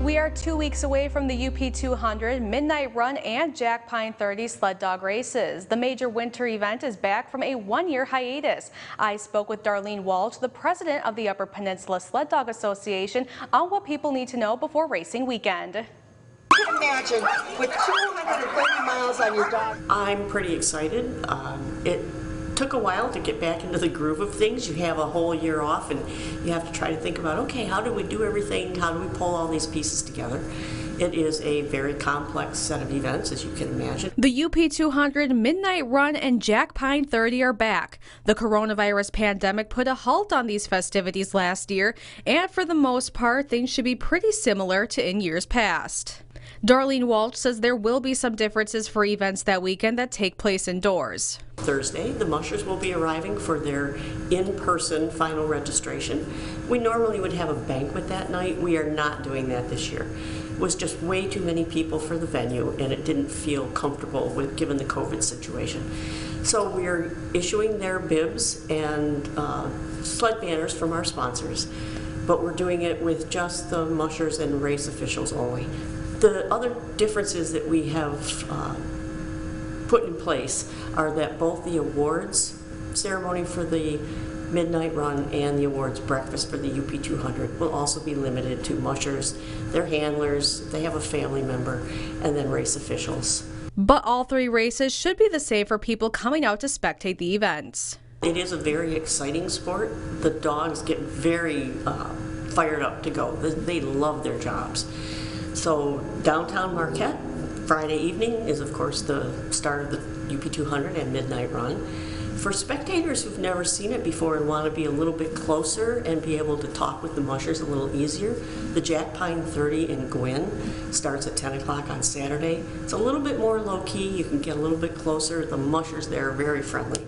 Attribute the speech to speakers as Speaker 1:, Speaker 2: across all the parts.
Speaker 1: We are 2 weeks away from the UP200 Midnight Run and Jack Pine 30 sled dog races. The major winter event is back from a one-year hiatus. I spoke with Darlene Walsh, the president of the Upper Peninsula Sled Dog Association, on what people need to know before racing weekend.
Speaker 2: Imagine with 230 miles on your dog.
Speaker 3: I'm pretty excited. It took a while to get back into the groove of things. You have a whole year off and you have to try to think about, okay, how do we do everything? How do we pull all these pieces together? It is a very complex set of events, as you can imagine.
Speaker 1: The UP200 Midnight Run and Jack Pine 30 are back. The coronavirus pandemic put a halt on these festivities last year, and for the most part, things should be pretty similar to in years past. Darlene Walsh says there will be some differences for events that weekend that take place indoors.
Speaker 3: Thursday, the mushers will be arriving for their in-person final registration. We normally would have a banquet that night. We are not doing that this year. It was just way too many people for the venue, and it didn't feel comfortable with given the COVID situation. So we're issuing their bibs and sled banners from our sponsors, but we're doing it with just the mushers and race officials only. The other differences that we have put in place are that both the awards ceremony for the Midnight Run and the awards breakfast for the UP200 will also be limited to mushers, their handlers, they have a family member, and then race officials.
Speaker 1: But all three races should be the same for people coming out to spectate the events.
Speaker 3: It is a very exciting sport. The dogs get very fired up to go. They love their jobs. So downtown Marquette, Friday evening is of course the start of the UP200 and Midnight Run. For spectators who've never seen it before and want to be a little bit closer and be able to talk with the mushers a little easier, the Jack Pine 30 in Gwynn starts at 10 o'clock on Saturday. It's a little bit more low-key. You can get a little bit closer. The mushers there are very friendly.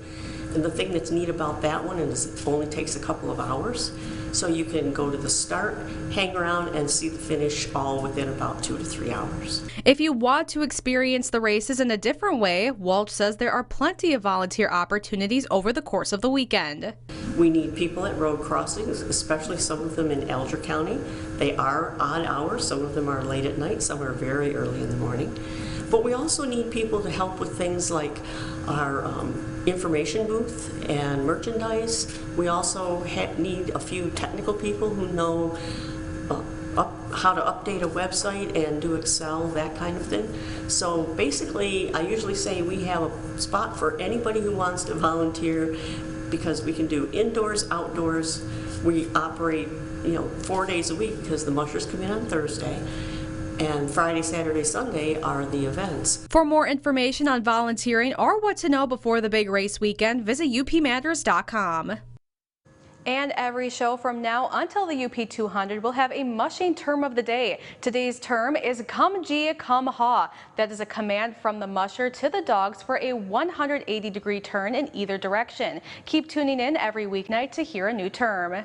Speaker 3: And the thing that's neat about that one is it only takes a couple of hours. So you can go to the start, hang around, and see the finish all within about 2 to 3 hours.
Speaker 1: If you want to experience the races in a different way, Walsh says there are plenty of volunteer opportunities over the course of the weekend.
Speaker 3: We need people at road crossings, especially some of them in Alger County. They are odd hours. Some of them are late at night. Some are very early in the morning. But we also need people to help with things like our information booth and merchandise. We also need a few technical people who know how to update a website and do Excel, that kind of thing. So basically, I usually say we have a spot for anybody who wants to volunteer because we can do indoors, outdoors. We operate 4 days a week because the mushers come in on Thursday. And Friday, Saturday, Sunday are the events.
Speaker 1: For more information on volunteering or what to know before the big race weekend, visit upmatters.com. And every show from now until the UP200 will have a mushing term of the day. Today's term is come gee, come haw. That is a command from the musher to the dogs for a 180-degree turn in either direction. Keep tuning in every weeknight to hear a new term.